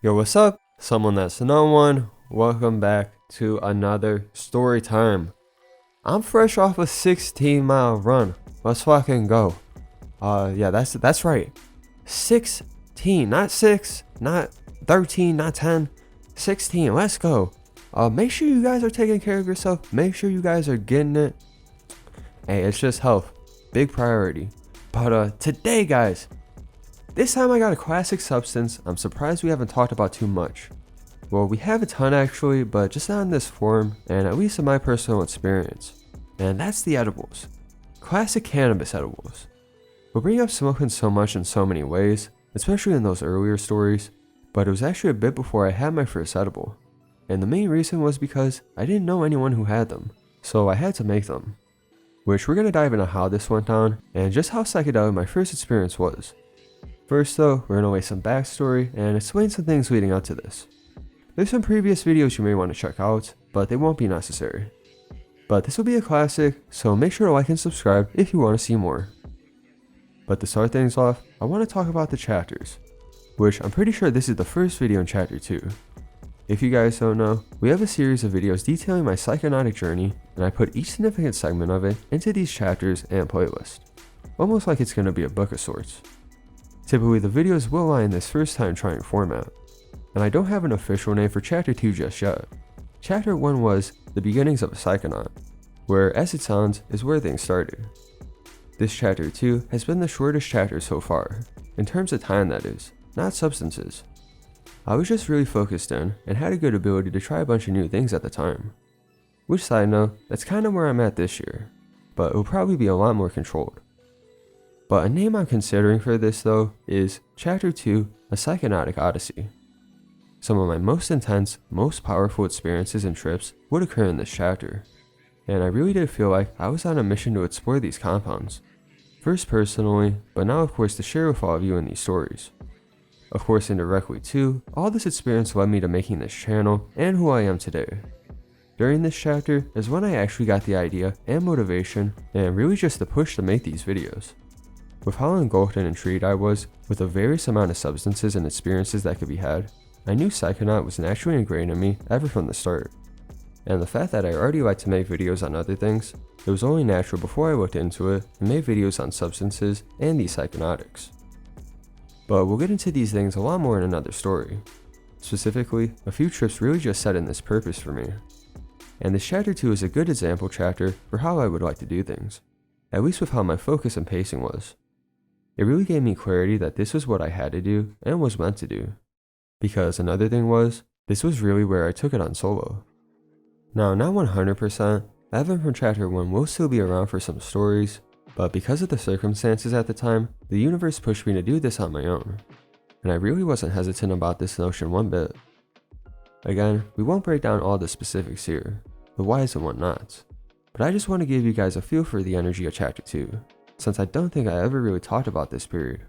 Yo, what's up? Someone that's no one. Welcome back to another story time. I'm fresh off a 16-mile run. Let's fucking go. Yeah, that's right. 16, not 6, not 13, not 10. 16. Let's go. Make sure you guys are taking care of yourself. Make sure you guys are getting it. Hey, it's just health. Big priority. But today, guys, this time I got a classic substance I'm surprised we haven't talked about too much. Well, we have a ton actually, but just not in this form, and at least in my personal experience. And that's the edibles. Classic cannabis edibles. We'll bring up smoking so much in so many ways, especially in those earlier stories, but it was actually a bit before I had my first edible. And the main reason was because I didn't know anyone who had them, so I had to make them. Which we're gonna dive into how this went down, and just how psychedelic my first experience was. First though, we're gonna lay some backstory and explain some things leading up to this. There's some previous videos you may want to check out, but they won't be necessary. But this will be a classic, so make sure to like and subscribe if you want to see more. But to start things off, I want to talk about the chapters, which I'm pretty sure this is the first video in chapter 2. If you guys don't know, we have a series of videos detailing my psychonautic journey, and I put each significant segment of it into these chapters and playlist, almost like it's going to be a book of sorts. Typically the videos will lie in this first time trying format, and I don't have an official name for chapter 2 just yet. Chapter 1 was the beginnings of a psychonaut, where as it sounds is where things started. This chapter 2 has been the shortest chapter so far, in terms of time that is, not substances. I was just really focused in and had a good ability to try a bunch of new things at the time. Which side note, that's kind of where I'm at this year, but it will probably be a lot more controlled. But a name I'm considering for this though is Chapter 2, A Psychonautic Odyssey. Some of my most intense, most powerful experiences and trips would occur in this chapter, and I really did feel like I was on a mission to explore these compounds. First personally, but now of course to share with all of you in these stories. Of course indirectly too, all this experience led me to making this channel and who I am today. During this chapter is when I actually got the idea and motivation and really just the push to make these videos. With how engulfed and intrigued I was with the various amount of substances and experiences that could be had, I knew Psychonaut was naturally ingrained in me ever from the start. And the fact that I already liked to make videos on other things, it was only natural before I looked into it and made videos on substances and these psychonautics. But we'll get into these things a lot more in another story. Specifically, a few trips really just set in this purpose for me. And this chapter 2 is a good example chapter for how I would like to do things, at least with how my focus and pacing was. It really gave me clarity that this was what I had to do and was meant to do. Because another thing was, this was really where I took it on solo. Now, not 100%, Evan from chapter 1 will still be around for some stories, but because of the circumstances at the time, the universe pushed me to do this on my own. And I really wasn't hesitant about this notion one bit. Again, we won't break down all the specifics here, the whys and whatnots, but I just want to give you guys a feel for the energy of chapter 2. Since I don't think I ever really talked about this period.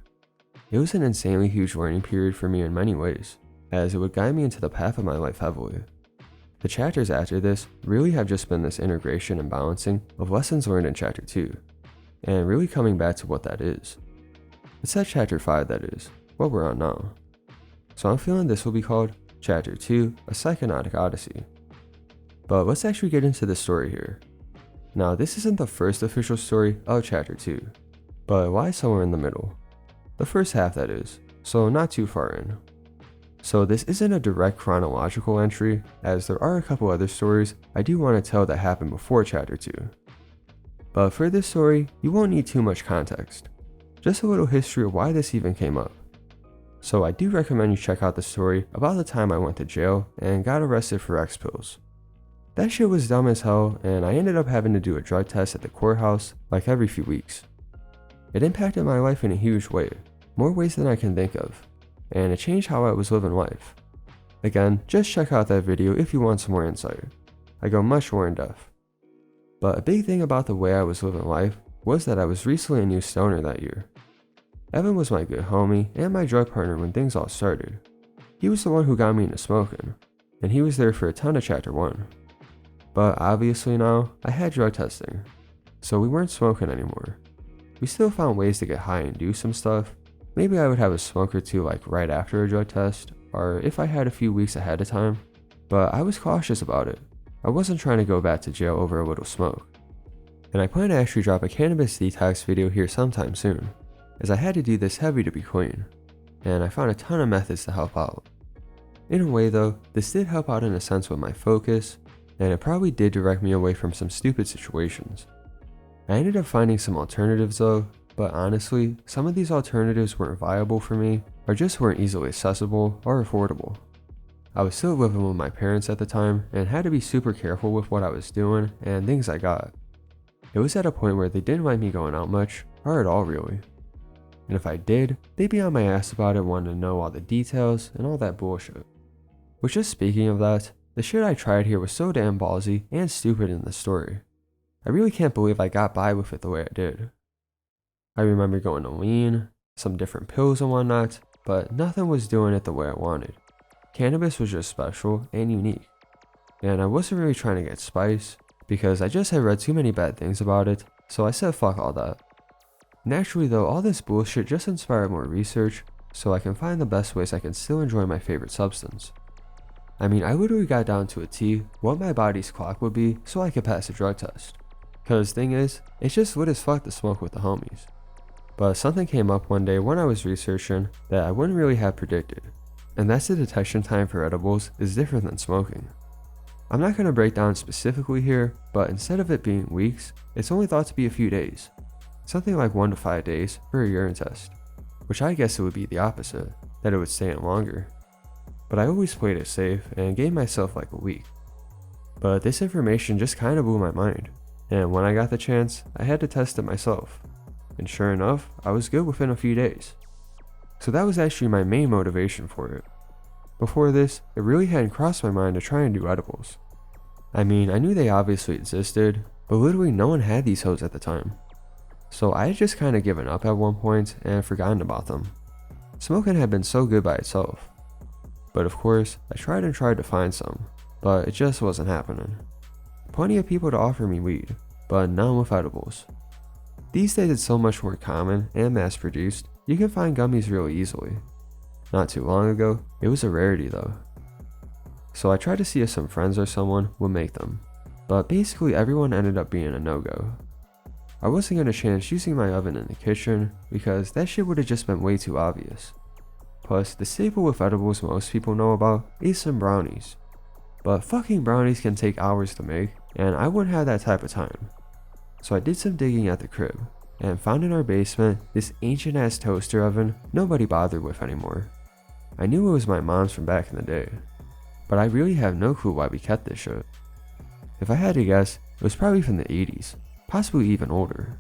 It was an insanely huge learning period for me in many ways, as it would guide me into the path of my life heavily. The chapters after this really have just been this integration and balancing of lessons learned in chapter 2, and really coming back to what that is. It's at chapter 5 that is, what we're on now. So I'm feeling this will be called Chapter 2, A Psychonautic Odyssey. But let's actually get into the story here. Now, this isn't the first official story of Chapter 2, but it lies somewhere in the middle. The first half, that is, so not too far in. So this isn't a direct chronological entry, as there are a couple other stories I do want to tell that happened before Chapter 2. But for this story, you won't need too much context, just a little history of why this even came up. So I do recommend you check out the story about the time I went to jail and got arrested for X pills. That shit was dumb as hell, and I ended up having to do a drug test at the courthouse like every few weeks. It impacted my life in a huge way, more ways than I can think of, and it changed how I was living life. Again, just check out that video if you want some more insight. I go much more in depth. But a big thing about the way I was living life was that I was recently a new stoner that year. Evan was my good homie and my drug partner when things all started. He was the one who got me into smoking, and he was there for a ton of chapter 1. But obviously now, I had drug testing, so we weren't smoking anymore. We still found ways to get high and do some stuff. Maybe I would have a smoke or two like right after a drug test, or if I had a few weeks ahead of time, but I was cautious about it. I wasn't trying to go back to jail over a little smoke. And I plan to actually drop a cannabis detox video here sometime soon, as I had to do this heavy to be clean, and I found a ton of methods to help out. In a way though, this did help out in a sense with my focus, and it probably did direct me away from some stupid situations. I ended up finding some alternatives though, but honestly, some of these alternatives weren't viable for me, or just weren't easily accessible or affordable. I was still living with my parents at the time, and had to be super careful with what I was doing and things I got. It was at a point where they didn't mind me going out much, or at all really. And if I did, they'd be on my ass about it, wanting to know all the details and all that bullshit. Which, just speaking of that, the shit I tried here was so damn ballsy and stupid in the story. I really can't believe I got by with it the way I did. I remember going to lean, some different pills and whatnot, but nothing was doing it the way I wanted. Cannabis was just special and unique. And I wasn't really trying to get spice, because I just had read too many bad things about it, so I said fuck all that. Naturally though, all this bullshit just inspired more research, so I can find the best ways I can still enjoy my favorite substance. I mean, I literally got down to a T what my body's clock would be so I could pass a drug test. Cause thing is, it's just lit as fuck to smoke with the homies. But something came up one day when I was researching that I wouldn't really have predicted, and that's the detection time for edibles is different than smoking. I'm not going to break down specifically here, but instead of it being weeks, it's only thought to be a few days. Something like 1 to 5 days for a urine test, which I guess it would be the opposite, that it would stay in longer. But I always played it safe and gave myself like a week. But this information just kind of blew my mind, and when I got the chance, I had to test it myself. And sure enough, I was good within a few days. So that was actually my main motivation for it. Before this, it really hadn't crossed my mind to try and do edibles. I mean, I knew they obviously existed, but literally no one had these hoes at the time. So I had just kind of given up at one point and forgotten about them. Smoking had been so good by itself. But of course, I tried to find some, but it just wasn't happening. Plenty of people to offer me weed, but none with edibles. These days it's so much more common and mass produced, you can find gummies really easily. Not too long ago, it was a rarity though. So I tried to see if some friends or someone would make them, but basically everyone ended up being a no-go. I wasn't going to chance using my oven in the kitchen because that shit would have just been way too obvious. Plus, the staple with edibles most people know about is some brownies. But fucking brownies can take hours to make, and I wouldn't have that type of time. So I did some digging at the crib, and found in our basement this ancient ass toaster oven nobody bothered with anymore. I knew it was my mom's from back in the day, but I really have no clue why we kept this shit. If I had to guess, it was probably from the 80s, possibly even older.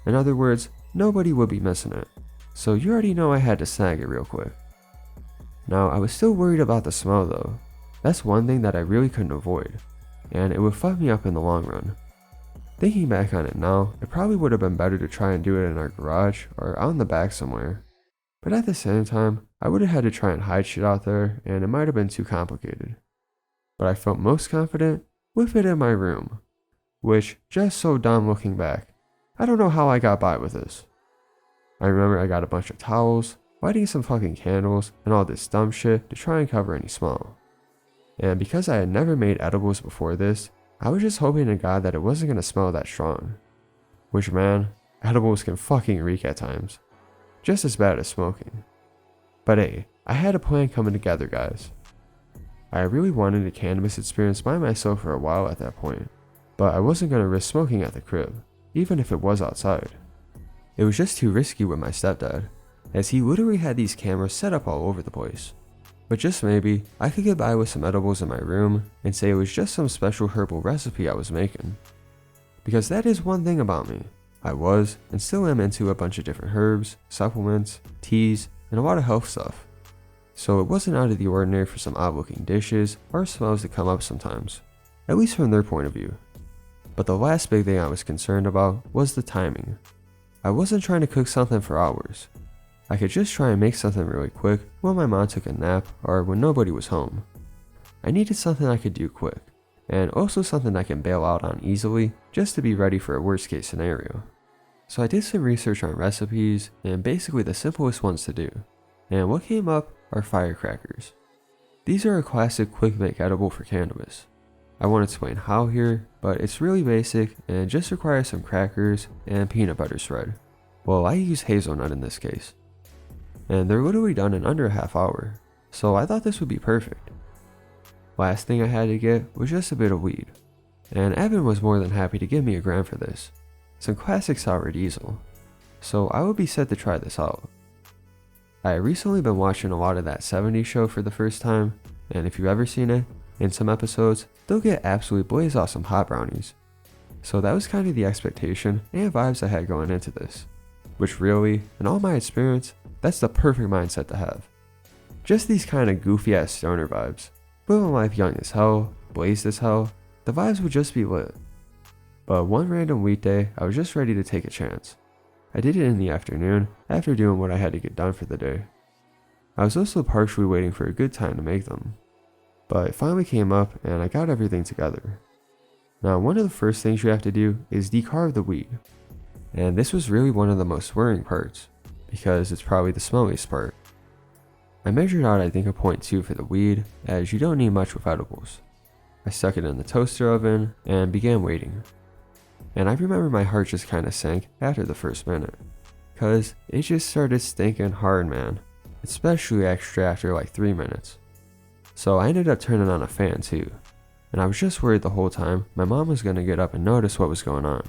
In other words, nobody would be missing it, so you already know I had to snag it real quick. Now, I was still worried about the smell though. That's one thing that I really couldn't avoid, and it would fuck me up in the long run. Thinking back on it now, it probably would have been better to try and do it in our garage or out in the back somewhere. But at the same time, I would have had to try and hide shit out there, and it might have been too complicated. But I felt most confident with it in my room, which, just so dumb looking back, I don't know how I got by with this. I remember I got a bunch of towels, lighting some fucking candles, and all this dumb shit to try and cover any smell. And because I had never made edibles before this, I was just hoping to God that it wasn't gonna smell that strong. Which, man, edibles can fucking reek at times. Just as bad as smoking. But hey, I had a plan coming together, guys. I really wanted a cannabis experience by myself for a while at that point, but I wasn't gonna risk smoking at the crib, even if it was outside. It was just too risky with my stepdad, as he literally had these cameras set up all over the place. But just maybe, I could get by with some edibles in my room and say it was just some special herbal recipe I was making. Because that is one thing about me. I was, and still am, into a bunch of different herbs, supplements, teas, and a lot of health stuff. So it wasn't out of the ordinary for some odd looking dishes or smells to come up sometimes, at least from their point of view. But the last big thing I was concerned about was the timing. I wasn't trying to cook something for hours. I could just try and make something really quick when my mom took a nap or when nobody was home. I needed something I could do quick, and also something I can bail out on easily just to be ready for a worst case scenario. So I did some research on recipes and basically the simplest ones to do, and what came up are firecrackers. These are a classic quick make edible for cannabis. I won't explain how here, but it's really basic and just requires some crackers and peanut butter shred. Well, I use hazelnut in this case. And they're literally done in under a half hour, so I thought this would be perfect. Last thing I had to get was just a bit of weed, and Evan was more than happy to give me a gram for this. Some classic sour diesel, so I would be set to try this out. I had recently been watching a lot of that 70s show for the first time, and if you've ever seen it, in some episodes, they'll get absolutely blaze awesome hot brownies. So that was kind of the expectation and vibes I had going into this, which really, in all my experience, that's the perfect mindset to have. Just these kind of goofy ass stoner vibes, living life young as hell, blazed as hell, the vibes would just be lit. But one random weekday, I was just ready to take a chance. I did it in the afternoon, after doing what I had to get done for the day. I was also partially waiting for a good time to make them, but it finally came up and I got everything together. Now, one of the first things you have to do is decarve the weed, and this was really one of the most worrying parts, because it's probably the smelliest part. I measured out I think a 0.2 for the weed, as you don't need much with edibles. I stuck it in the toaster oven and began waiting. And I remember my heart just kinda sank after the first minute, cause it just started stinking hard, man, especially extra after like 3 minutes. So I ended up turning on a fan too, and I was just worried the whole time my mom was gonna get up and notice what was going on.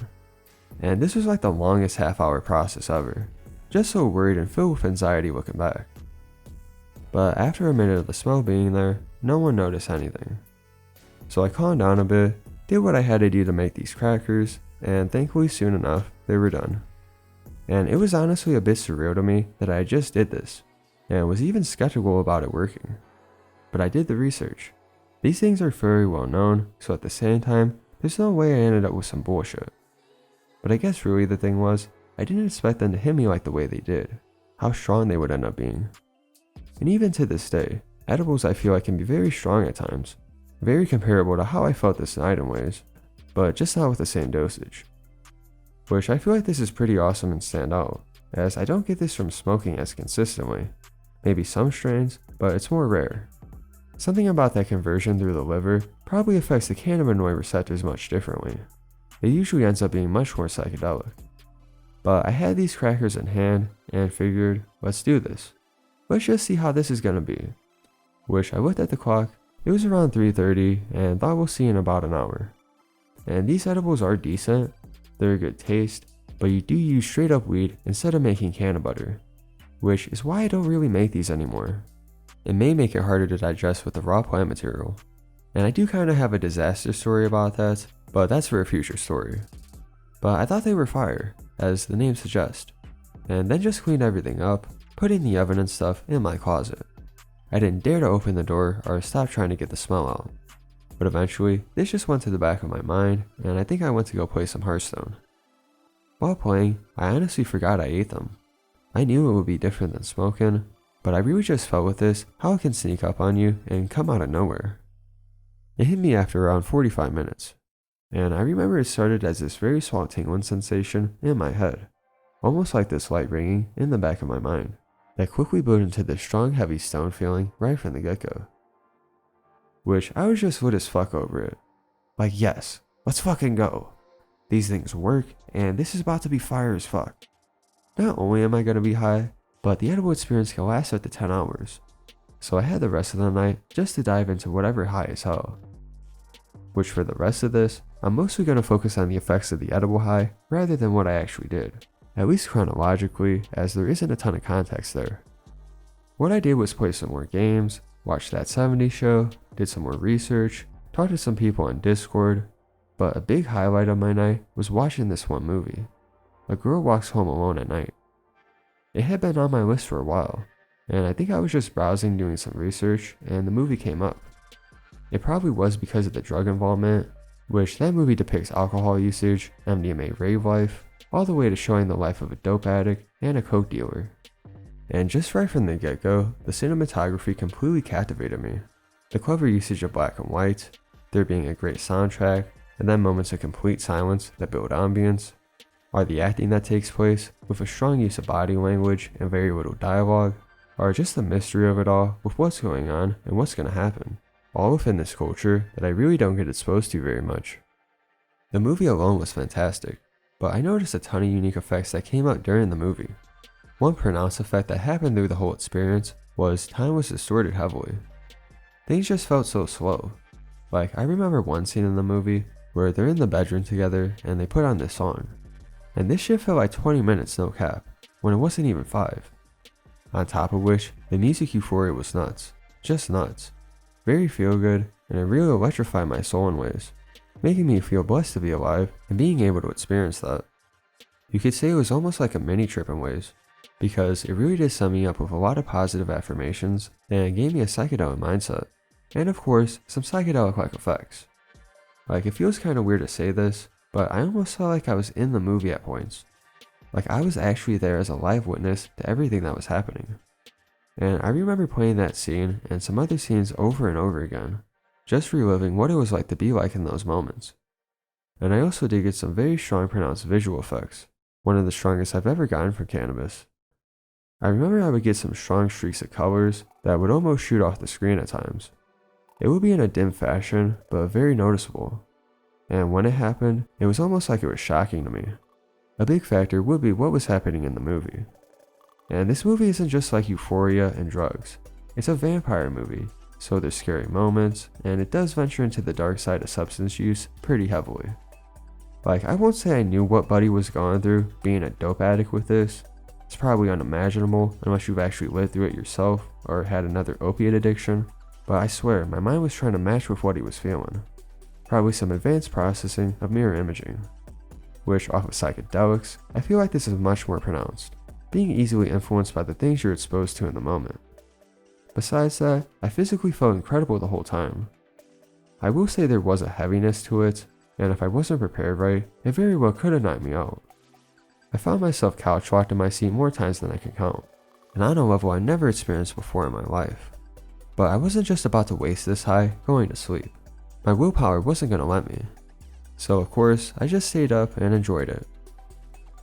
And this was like the longest half-hour process ever, just so worried and filled with anxiety looking back. But after a minute of the smell being there, no one noticed anything. So I calmed down a bit, did what I had to do to make these crackers, and thankfully soon enough, they were done. And it was honestly a bit surreal to me that I just did this, and was even skeptical about it working. But I did the research. These things are very well known, so at the same time, there's no way I ended up with some bullshit. But I guess really the thing was, I didn't expect them to hit me like the way they did, how strong they would end up being. And even to this day, edibles I feel like can be very strong at times, very comparable to how I felt this night in ways, but just not with the same dosage. Which I feel like this is pretty awesome and stand out, as I don't get this from smoking as consistently. Maybe some strains, but it's more rare. Something about that conversion through the liver probably affects the cannabinoid receptors much differently. It usually ends up being much more psychedelic. But I had these crackers in hand and figured, let's do this. Let's just see how this is gonna be. Which I looked at the clock, it was around 3:30 and thought we'll see in about an hour. And these edibles are decent, they're a good taste, but you do use straight up weed instead of making canna butter, which is why I don't really make these anymore. It may make it harder to digest with the raw plant material, and I do kind of have a disaster story about that, but that's for a future story. But I thought they were fire, as the name suggests, and then just cleaned everything up, putting the oven and stuff in my closet. I didn't dare to open the door or stop trying to get the smell out, but eventually this just went to the back of my mind, and I think I went to go play some Hearthstone. While playing, I honestly forgot I ate them. I knew it would be different than smoking, but I really just felt with this how it can sneak up on you and come out of nowhere. It hit me after around 45 minutes, and I remember it started as this very small tingling sensation in my head, almost like this light ringing in the back of my mind, that quickly blew into this strong heavy stone feeling right from the get-go. Which I was just lit as fuck over it. Like yes, let's fucking go. These things work, and this is about to be fire as fuck. Not only am I gonna be high, but the edible experience can last up to 10 hours. So I had the rest of the night just to dive into whatever high is hell. Which for the rest of this, I'm mostly gonna focus on the effects of the edible high rather than what I actually did. At least chronologically, as there isn't a ton of context there. What I did was play some more games, watch that 70s show, did some more research, talked to some people on Discord, but a big highlight of my night was watching this one movie, A Girl Walks Home Alone at Night. It had been on my list for a while, and I think I was just browsing doing some research and the movie came up. It probably was because of the drug involvement, which that movie depicts alcohol usage, MDMA rave life, all the way to showing the life of a dope addict and a coke dealer. And just right from the get-go, the cinematography completely captivated me. The clever usage of black and white, there being a great soundtrack, and then moments of complete silence that build ambience, are the acting that takes place, with a strong use of body language and very little dialogue, or just the mystery of it all with what's going on and what's going to happen, all within this culture that I really don't get exposed to very much. The movie alone was fantastic, but I noticed a ton of unique effects that came out during the movie. One pronounced effect that happened through the whole experience was time was distorted heavily. Things just felt so slow. Like, I remember one scene in the movie where they're in the bedroom together and they put on this song. And this shit felt like 20 minutes no cap, when it wasn't even 5. On top of which, the music euphoria was nuts. Just nuts. Very feel good, and it really electrified my soul in ways, making me feel blessed to be alive and being able to experience that. You could say it was almost like a mini trip in ways, because it really did sum me up with a lot of positive affirmations and gave me a psychedelic mindset, and of course, some psychedelic-like effects. Like, it feels kinda weird to say this, but I almost felt like I was in the movie at points. Like, I was actually there as a live witness to everything that was happening. And I remember playing that scene and some other scenes over and over again, just reliving what it was like to be like in those moments. And I also did get some very strong pronounced visual effects, one of the strongest I've ever gotten from cannabis. I remember I would get some strong streaks of colors that would almost shoot off the screen at times. It would be in a dim fashion, but very noticeable. And when it happened, it was almost like it was shocking to me. A big factor would be what was happening in the movie. And this movie isn't just like Euphoria and drugs. It's a vampire movie, so there's scary moments, and it does venture into the dark side of substance use pretty heavily. Like, I won't say I knew what Buddy was going through being a dope addict with this. It's probably unimaginable unless you've actually lived through it yourself or had another opiate addiction, but I swear my mind was trying to match with what he was feeling. Probably some advanced processing of mirror imaging. Which, off of psychedelics, I feel like this is much more pronounced, being easily influenced by the things you're exposed to in the moment. Besides that, I physically felt incredible the whole time. I will say there was a heaviness to it, and if I wasn't prepared right, it very well could have knocked me out. I found myself couch locked in my seat more times than I can count, and on a level I never experienced before in my life. But I wasn't just about to waste this high going to sleep. My willpower wasn't going to let me. So of course, I just stayed up and enjoyed it.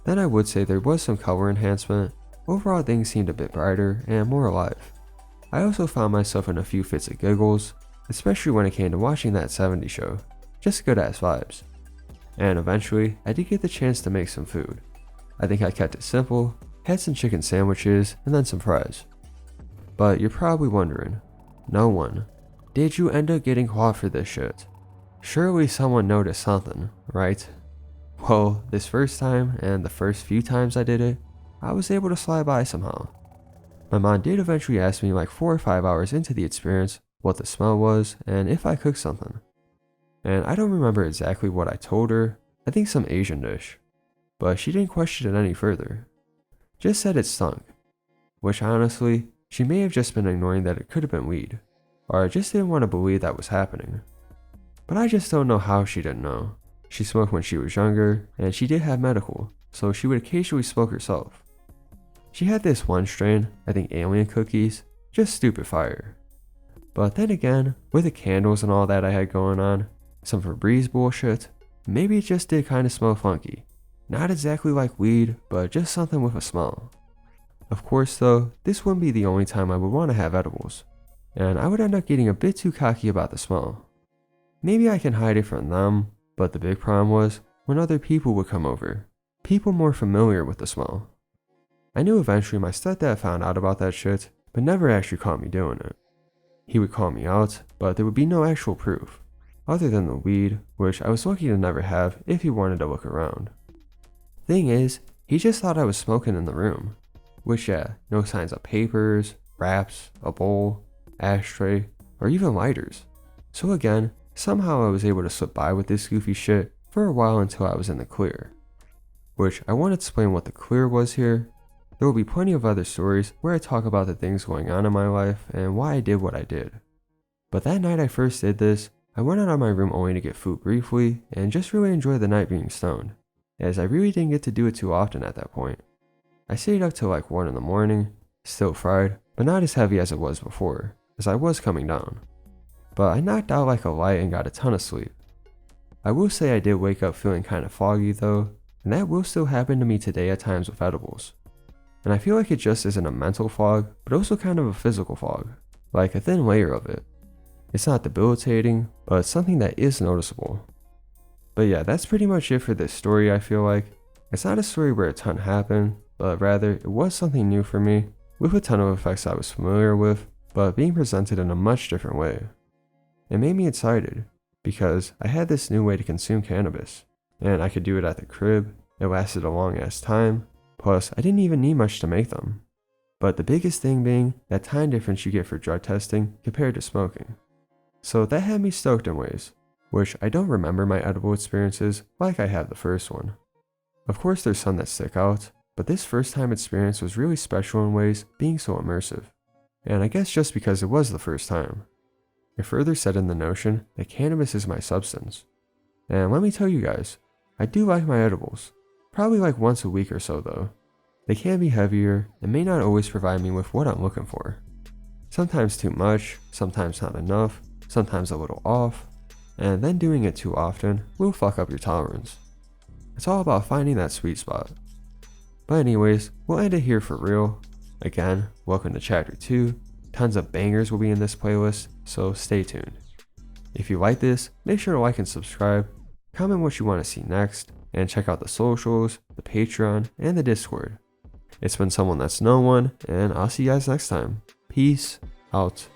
Then I would say there was some color enhancement. Overall things seemed a bit brighter and more alive. I also found myself in a few fits of giggles, especially when it came to watching that 70s show. Just good ass vibes. And eventually, I did get the chance to make some food. I think I kept it simple, had some chicken sandwiches, and then some fries. But you're probably wondering, no one, did you end up getting caught for this shit? Surely someone noticed something, right? Well, this first time and the first few times I did it, I was able to slide by somehow. My mom did eventually ask me like 4 or 5 hours into the experience what the smell was and if I cooked something. And I don't remember exactly what I told her, I think some Asian dish. But she didn't question it any further. Just said it stunk. Which honestly, she may have just been ignoring that it could have been weed. Or I just didn't want to believe that was happening. But I just don't know how she didn't know. She smoked when she was younger, and she did have medical, so she would occasionally smoke herself. She had this one strain, I think alien cookies, just stupid fire. But then again, with the candles and all that I had going on, some Febreze bullshit, maybe it just did kinda smell funky. Not exactly like weed, but just something with a smell. Of course though, this wouldn't be the only time I would want to have edibles, and I would end up getting a bit too cocky about the smell. Maybe I can hide it from them, but the big problem was when other people would come over, people more familiar with the smell. I knew eventually my stepdad found out about that shit, but never actually caught me doing it. He would call me out, but there would be no actual proof, other than the weed, which I was lucky to never have if he wanted to look around. Thing is, he just thought I was smoking in the room, which yeah, no signs of papers, wraps, a bowl, ashtray, or even lighters. So again, somehow I was able to slip by with this goofy shit for a while until I was in the clear. Which I want to explain what the clear was here. There will be plenty of other stories where I talk about the things going on in my life and why I did what I did. But that night I first did this, I went out of my room only to get food briefly and just really enjoy the night being stoned, as I really didn't get to do it too often at that point. I stayed up till like 1 in the morning, still fried, but not as heavy as it was before, as I was coming down. But I knocked out like a light and got a ton of sleep. I will say I did wake up feeling kinda foggy though, and that will still happen to me today at times with edibles. And I feel like it just isn't a mental fog, but also kind of a physical fog, like a thin layer of it. It's not debilitating, but it's something that is noticeable. But yeah, that's pretty much it for this story. I feel like it's not a story where a ton happened, but rather it was something new for me, with a ton of effects I was familiar with, but being presented in a much different way. It made me excited, because I had this new way to consume cannabis, and I could do it at the crib. It lasted a long ass time, plus I didn't even need much to make them. But the biggest thing being that time difference you get for drug testing compared to smoking. So that had me stoked in ways, which I don't remember my edible experiences like I have the first one. Of course there's some that stick out, but this first time experience was really special in ways, being so immersive. And I guess just because it was the first time. It further set in the notion that cannabis is my substance. And let me tell you guys, I do like my edibles. Probably like once a week or so though. They can be heavier and may not always provide me with what I'm looking for. Sometimes too much, sometimes not enough, sometimes a little off, and then doing it too often will fuck up your tolerance. It's all about finding that sweet spot. But anyways, we'll end it here for real. Again, welcome to chapter 2. Tons of bangers will be in this playlist, so stay tuned. If you like this, make sure to like and subscribe, comment what you want to see next, and check out the socials, the Patreon, and the Discord. It's been someone that's no one, and I'll see you guys next time. Peace out.